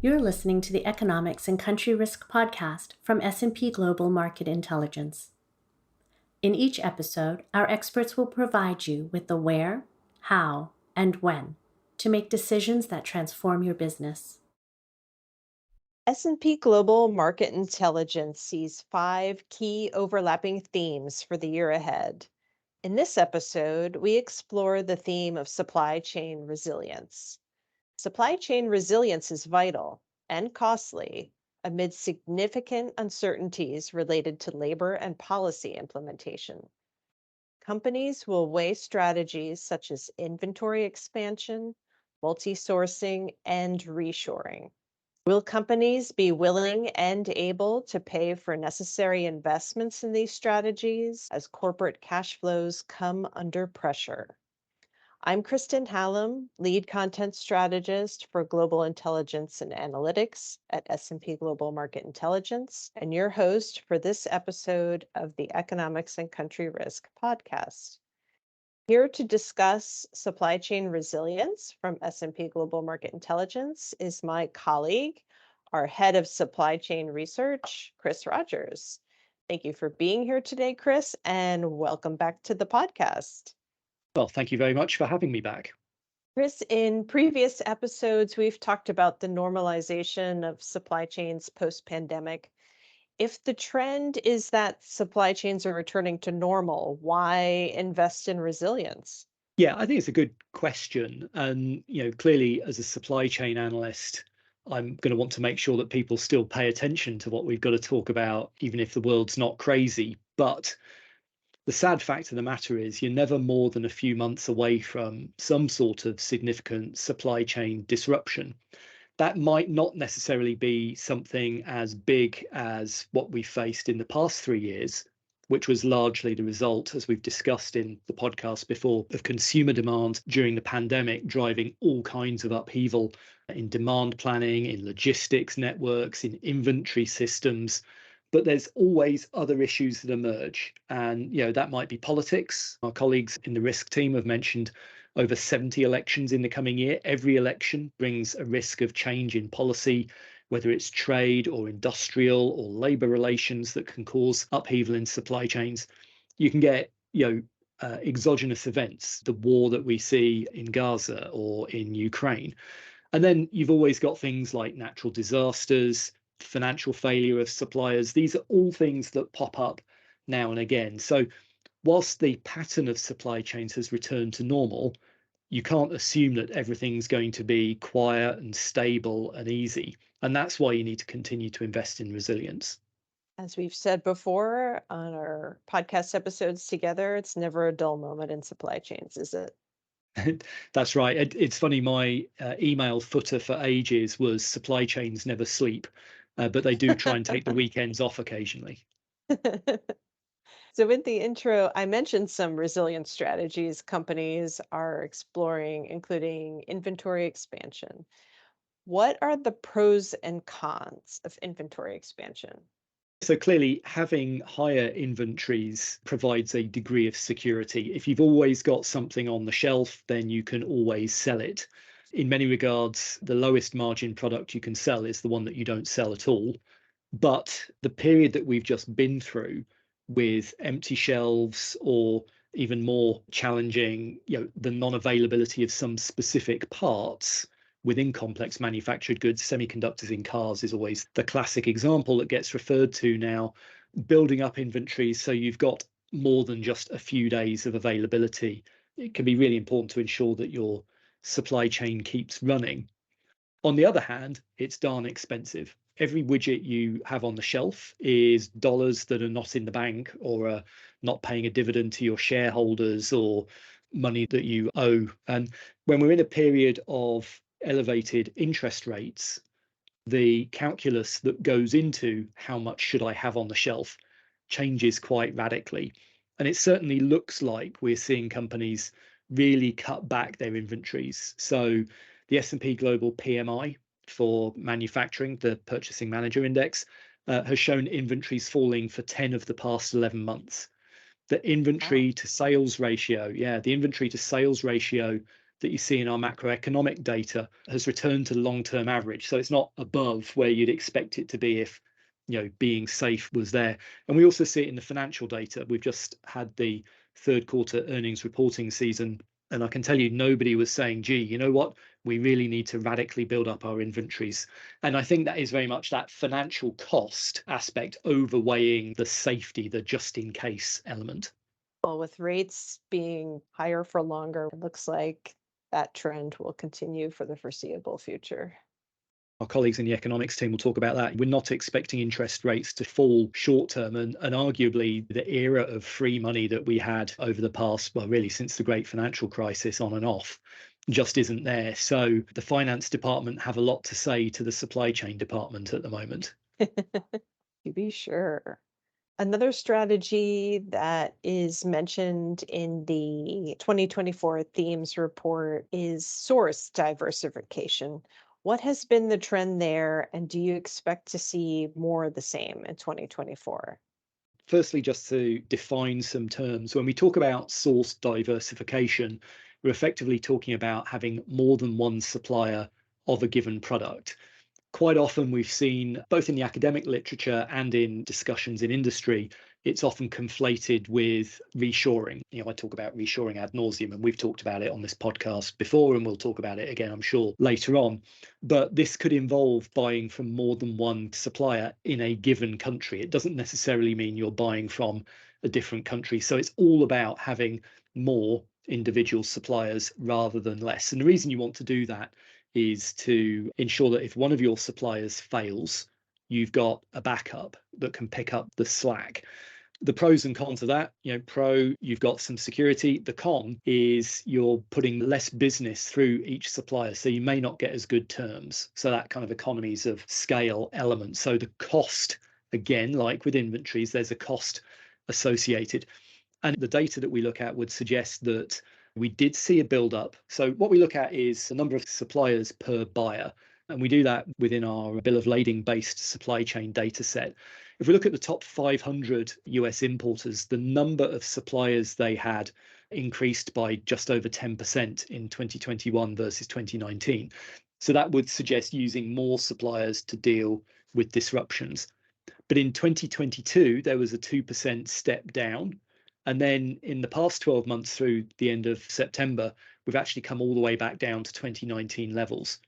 You're listening to the Economics and Country Risk podcast from S&P Global Market Intelligence. In each episode, our experts will provide you with the where, how, and when to make decisions that transform your business. S&P Global Market Intelligence sees 5 key overlapping themes for the year ahead. In this episode, we explore the theme of supply chain resilience. Supply chain resilience is vital and costly amid significant uncertainties related to labor and policy implementation. Companies will weigh strategies such as inventory expansion, multi-sourcing, and reshoring. Will companies be willing and able to pay for necessary investments in these strategies as corporate cash flows come under pressure? I'm Kristen Hallam, lead content strategist for Global Intelligence and Analytics at S&P Global Market Intelligence, and your host for this episode of the Economics and Country Risk podcast. Here to discuss supply chain resilience from S&P Global Market Intelligence is my colleague, our head of supply chain research, Chris Rogers. Thank you for being here today, Chris, and welcome back to the podcast. Well, thank you very much for having me back. Chris, in previous episodes, we've talked about the normalization of supply chains post-pandemic. If the trend is that supply chains are returning to normal, why invest in resilience? Yeah, I think it's a good question. And, clearly as a supply chain analyst, I'm going to want to make sure that people still pay attention to what we've got to talk about, even if the world's not crazy. But the sad fact of the matter is you're never more than a few months away from some sort of significant supply chain disruption. That might not necessarily be something as big as what we faced in the past 3 years, which was largely the result, as we've discussed in the podcast before, of consumer demand during the pandemic, driving all kinds of upheaval in demand planning, in logistics networks, in inventory systems. But there's always other issues that emerge. And, that might be politics. Our colleagues in the risk team have mentioned over 70 elections in the coming year. Every election brings a risk of change in policy, whether it's trade or industrial or labor relations that can cause upheaval in supply chains. You can get, exogenous events, the war that we see in Gaza or in Ukraine. And then you've always got things like natural disasters, financial failure of suppliers. These are all things that pop up now and again. So whilst the pattern of supply chains has returned to normal, you can't assume that everything's going to be quiet and stable and easy. And that's why you need to continue to invest in resilience. As we've said before on our podcast episodes together, it's never a dull moment in supply chains, is it? That's right. It's funny, my email footer for ages was supply chains never sleep, but they do try and take the weekends off occasionally. So in the intro, I mentioned some resilience strategies companies are exploring, including inventory expansion. What are the pros and cons of inventory expansion? So clearly, having higher inventories provides a degree of security. If you've always got something on the shelf, then you can always sell it. In many regards, the lowest margin product you can sell is the one that you don't sell at all. But the period that we've just been through with empty shelves, or even more challenging, the non-availability of some specific parts within complex manufactured goods, semiconductors in cars is always the classic example that gets referred to now, building up inventories so you've got more than just a few days of availability. It can be really important to ensure that your supply chain keeps running. On the other hand, it's darn expensive. Every widget you have on the shelf is dollars that are not in the bank, or are not paying a dividend to your shareholders, or money that you owe. And when we're in a period of elevated interest rates, the calculus that goes into how much should I have on the shelf changes quite radically. And it certainly looks like we're seeing companies really cut back their inventories. So the S&P Global PMI for manufacturing, the Purchasing Manager Index, has shown inventories falling for 10 of the past 11 months. The inventory to sales ratio, the inventory to sales ratio that you see in our macroeconomic data has returned to the long-term average. So it's not above where you'd expect it to be if being safe was there. And we also see it in the financial data. We've just had the third quarter earnings reporting season, and I can tell you nobody was saying, gee, you know what, we really need to radically build up our inventories. And I think that is very much that financial cost aspect overweighing the safety, the just in case element. Well, with rates being higher for longer, it looks like that trend will continue for the foreseeable future. Our colleagues in the economics team will talk about that. We're not expecting interest rates to fall short term. And arguably, the era of free money that we had over the past, well, really since the great financial crisis on and off, just isn't there. So the finance department have a lot to say to the supply chain department at the moment. To be sure. Another strategy that is mentioned in the 2024 themes report is source diversification. What has been the trend there, and do you expect to see more of the same in 2024? Firstly, just to define some terms, when we talk about source diversification, we're effectively talking about having more than one supplier of a given product. Quite often we've seen, both in the academic literature and in discussions in industry, it's often conflated with reshoring. I talk about reshoring ad nauseum, and we've talked about it on this podcast before, and we'll talk about it again, I'm sure, later on. But this could involve buying from more than one supplier in a given country. It doesn't necessarily mean you're buying from a different country. So it's all about having more individual suppliers rather than less. And the reason you want to do that is to ensure that if one of your suppliers fails, you've got a backup that can pick up the slack. The pros and cons of that, pro, you've got some security. The con is you're putting less business through each supplier, so you may not get as good terms. So that kind of economies of scale element. So the cost, again, like with inventories, there's a cost associated. And the data that we look at would suggest that we did see a build up. So what we look at is the number of suppliers per buyer. And we do that within our bill of lading based supply chain data set. If we look at the top 500 US importers, the number of suppliers they had increased by just over 10% in 2021 versus 2019. So that would suggest using more suppliers to deal with disruptions. But in 2022, there was a 2% step down. And then in the past 12 months through the end of September, we've actually come all the way back down to 2019 levels.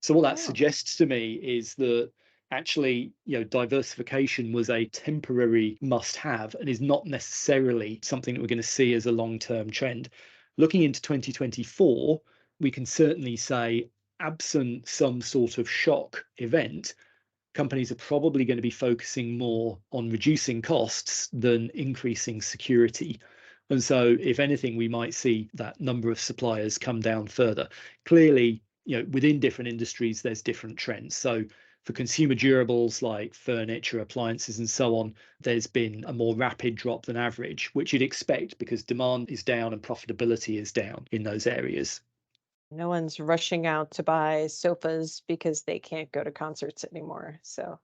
So what that Oh. suggests to me is that actually, diversification was a temporary must-have and is not necessarily something that we're going to see as a long-term trend. Looking into 2024, we can certainly say, absent some sort of shock event, companies are probably going to be focusing more on reducing costs than increasing security. And so, if anything, we might see that number of suppliers come down further. Clearly, within different industries, there's different trends. So, for consumer durables like furniture, appliances, and so on, there's been a more rapid drop than average, which you'd expect because demand is down and profitability is down in those areas. No one's rushing out to buy sofas because they can't go to concerts anymore. So,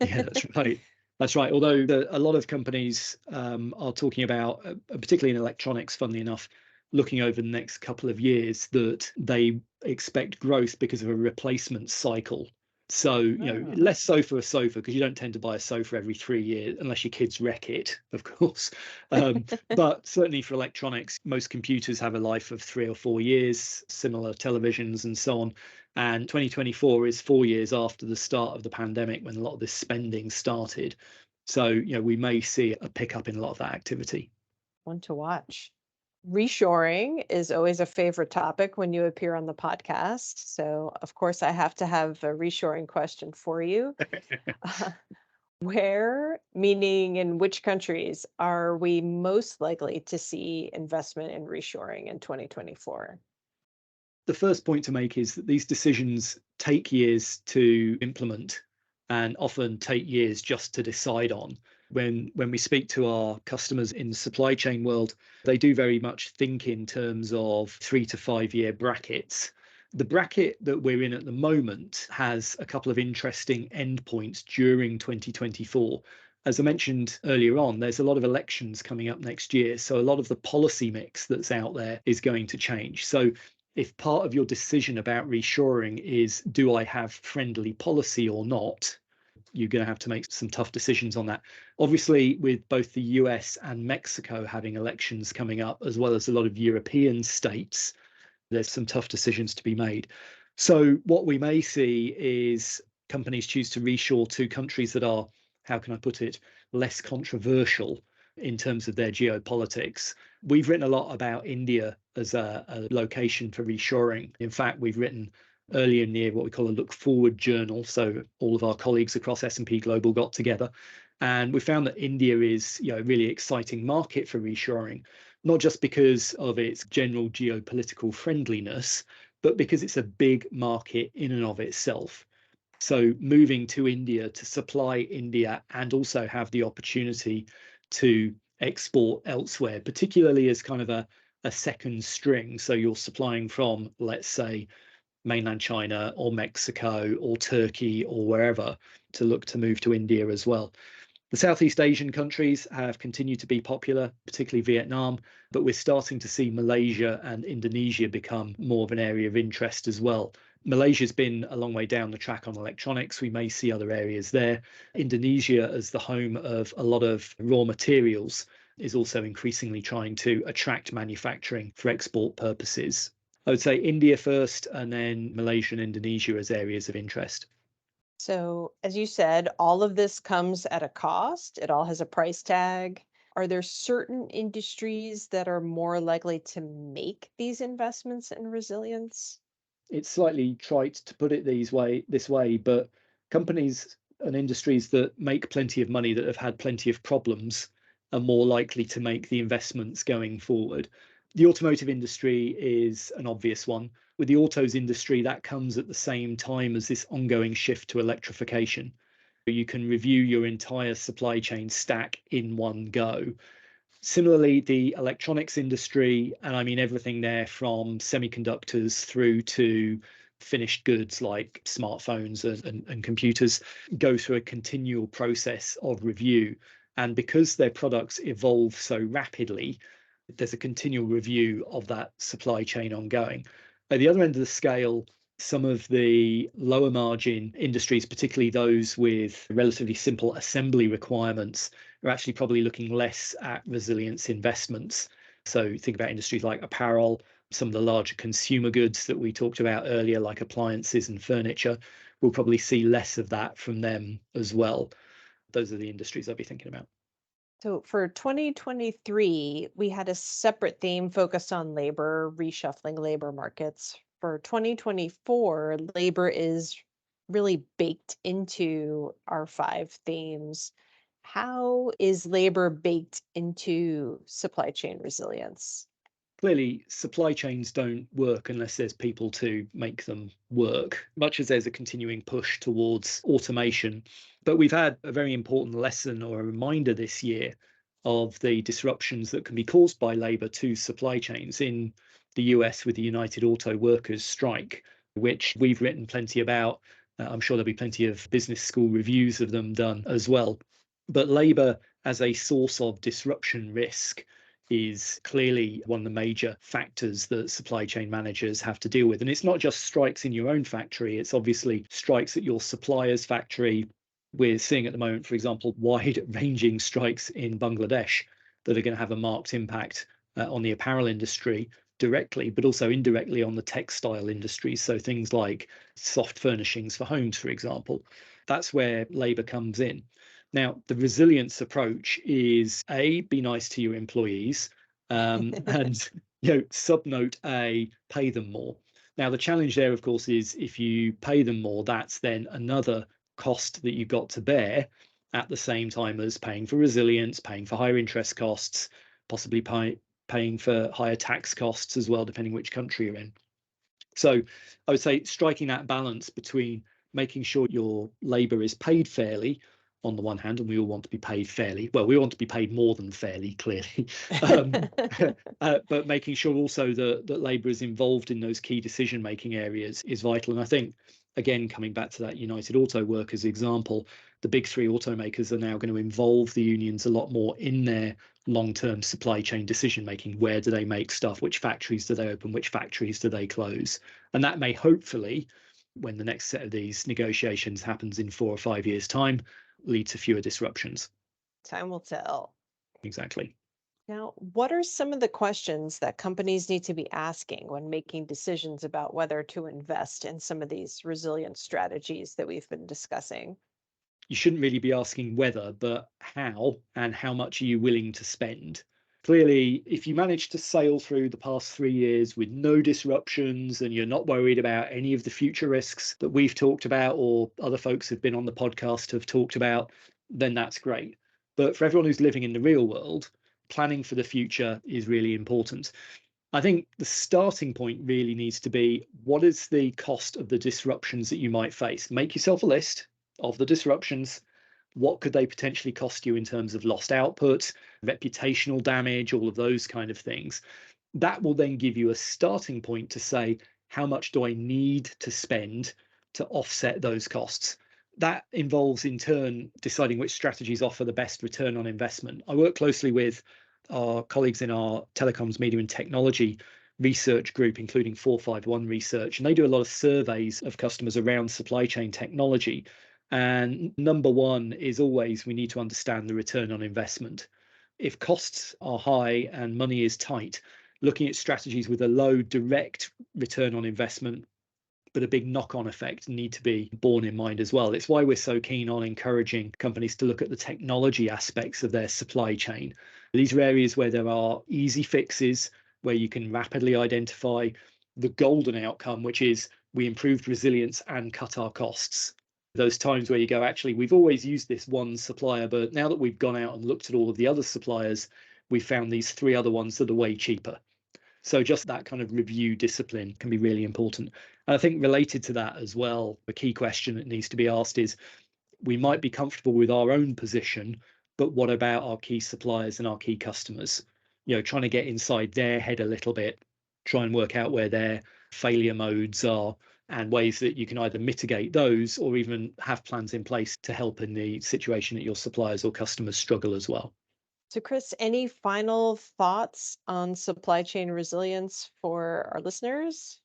Yeah, that's right. That's right. Although a lot of companies are talking about, particularly in electronics, funnily enough, looking over the next couple of years, that they expect growth because of a replacement cycle. So, oh, less so for a sofa because you don't tend to buy a sofa every 3 years unless your kids wreck it, of course. But certainly for electronics, most computers have a life of 3 or 4 years, similar televisions and so on. And 2024 is 4 years after the start of the pandemic when a lot of this spending started. So, we may see a pickup in a lot of that activity. one to watch. Reshoring is always a favorite topic when you appear on the podcast. So, of course, I have to have a reshoring question for you. Where, meaning in which countries, are we most likely to see investment in reshoring in 2024? The first point to make is that these decisions take years to implement and often take years just to decide on. When we speak to our customers in the supply chain world, they do very much think in terms of 3 to 5 year brackets. The bracket that we're in at the moment has a couple of interesting endpoints during 2024. As I mentioned earlier on, there's a lot of elections coming up next year. So a lot of the policy mix that's out there is going to change. So if part of your decision about reshoring is, do I have friendly policy or not, you're going to have to make some tough decisions on that. Obviously, with both the US and Mexico having elections coming up, as well as a lot of European states, there's some tough decisions to be made. So what we may see is companies choose to reshore to countries that are, how can I put it, less controversial in terms of their geopolitics. We've written a lot about India as a location for reshoring. In fact, we've written earlier in the year what we call a look forward journal. So all of our colleagues across S&P Global got together, and we found that India is, a really exciting market for reshoring, not just because of its general geopolitical friendliness, but because it's a big market in and of itself. So moving to India to supply India and also have the opportunity to export elsewhere, particularly as kind of a second string. So you're supplying from, let's say, mainland China or Mexico or Turkey or wherever, to look to move to India as well. The Southeast Asian countries have continued to be popular, particularly Vietnam, but we're starting to see Malaysia and Indonesia become more of an area of interest as well. Malaysia's been a long way down the track on electronics. We may see other areas there. Indonesia, as the home of a lot of raw materials, is also increasingly trying to attract manufacturing for export purposes. I would say India first, and then Malaysia and Indonesia as areas of interest. So, as you said, all of this comes at a cost. It all has a price tag. Are there certain industries that are more likely to make these investments in resilience? It's slightly trite to put it this way, but companies and industries that make plenty of money, that have had plenty of problems, are more likely to make the investments going forward. The automotive industry is an obvious one. With the autos industry, that comes at the same time as this ongoing shift to electrification. You can review your entire supply chain stack in one go. Similarly, the electronics industry, and I mean everything there from semiconductors through to finished goods like smartphones and computers, go through a continual process of review. And because their products evolve so rapidly, there's a continual review of that supply chain ongoing. At the other end of the scale, some of the lower margin industries, particularly those with relatively simple assembly requirements, are actually probably looking less at resilience investments. So think about industries like apparel, some of the larger consumer goods that we talked about earlier, like appliances and furniture. We'll probably see less of that from them as well. Those are the industries I'd be thinking about. So, for 2023, we had a separate theme focused on labor, reshuffling labor markets. For 2024, labor is really baked into our five themes. How is labor baked into supply chain resilience? Clearly, supply chains don't work unless there's people to make them work, much as there's a continuing push towards automation. But we've had a very important lesson or a reminder this year of the disruptions that can be caused by labour to supply chains in the US with the United Auto Workers strike, which we've written plenty about. I'm sure there'll be plenty of business school reviews of them done as well. But labour as a source of disruption risk is clearly one of the major factors that supply chain managers have to deal with. And it's not just strikes in your own factory, it's obviously strikes at your supplier's factory. We're seeing at the moment, for example, wide-ranging strikes in Bangladesh that are going to have a marked impact on the apparel industry directly, but also indirectly on the textile industry. So things like soft furnishings for homes, for example. That's where labour comes in. Now, the resilience approach is A, be nice to your employees, and subnote A, pay them more. Now, the challenge there, of course, is if you pay them more, that's then another cost that you've got to bear at the same time as paying for resilience, paying for higher interest costs, possibly paying for higher tax costs as well, depending which country you're in. So I would say striking that balance between making sure your labour is paid fairly on the one hand, and we all want to be paid fairly. Well, we want to be paid more than fairly, clearly, but making sure also that labour is involved in those key decision-making areas is vital. And I think, again, coming back to that United Auto Workers example, the big three automakers are now going to involve the unions a lot more in their long-term supply chain decision making. Where do they make stuff? Which factories do they open? Which factories do they close? And that may hopefully, when the next set of these negotiations happens in 4 or 5 years' time, lead to fewer disruptions. Time will tell. Exactly. Now, what are some of the questions that companies need to be asking when making decisions about whether to invest in some of these resilience strategies that we've been discussing? You shouldn't really be asking whether, but how, and how much are you willing to spend? Clearly, if you manage to sail through the past 3 years with no disruptions and you're not worried about any of the future risks that we've talked about or other folks who've been on the podcast have talked about, then that's great. But for everyone who's living in the real world, planning for the future is really important. I think the starting point really needs to be, what is the cost of the disruptions that you might face? Make yourself a list of the disruptions. What could they potentially cost you in terms of lost output, reputational damage, all of those kind of things? That will then give you a starting point to say, how much do I need to spend to offset those costs? That involves, in turn, deciding which strategies offer the best return on investment. I work closely with our colleagues in our telecoms, media, and technology research group, including 451 Research, and they do a lot of surveys of customers around supply chain technology. And number one is always, we need to understand the return on investment. If costs are high and money is tight, looking at strategies with a low direct return on investment but a big knock-on effect need to be borne in mind as well. It's why we're so keen on encouraging companies to look at the technology aspects of their supply chain. These are areas where there are easy fixes, where you can rapidly identify the golden outcome, which is we improved resilience and cut our costs. Those times where you go, actually, we've always used this one supplier, but now that we've gone out and looked at all of the other suppliers, we found these 3 other ones that are way cheaper. So just that kind of review discipline can be really important. And I think related to that as well, the key question that needs to be asked is, we might be comfortable with our own position, but what about our key suppliers and our key customers? Trying to get inside their head a little bit, try and work out where their failure modes are and ways that you can either mitigate those or even have plans in place to help in the situation that your suppliers or customers struggle as well. So, Chris, any final thoughts on supply chain resilience for our listeners?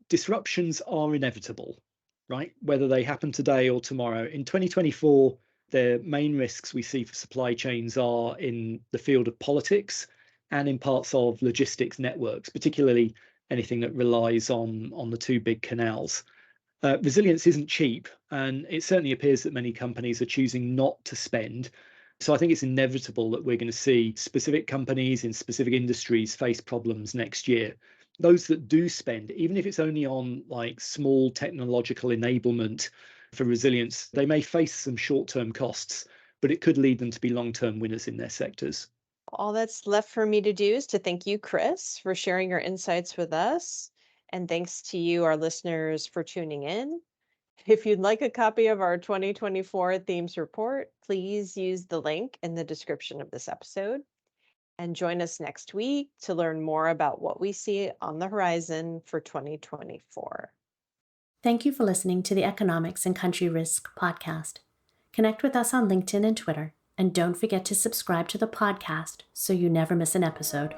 Disruptions are inevitable, right? Whether they happen today or tomorrow. In 2024, the main risks we see for supply chains are in the field of politics and in parts of logistics networks, particularly anything that relies on the 2 big canals. Resilience isn't cheap, and it certainly appears that many companies are choosing not to spend. So I think it's inevitable that we're going to see specific companies in specific industries face problems next year. Those that do spend, even if it's only on like small technological enablement for resilience, they may face some short-term costs, but it could lead them to be long-term winners in their sectors. All that's left for me to do is to thank you, Chris, for sharing your insights with us. And thanks to you, our listeners, for tuning in. If you'd like a copy of our 2024 themes report, please use the link in the description of this episode. And join us next week to learn more about what we see on the horizon for 2024. Thank you for listening to the Economics and Country Risk podcast. Connect with us on LinkedIn and Twitter, and don't forget to subscribe to the podcast so you never miss an episode.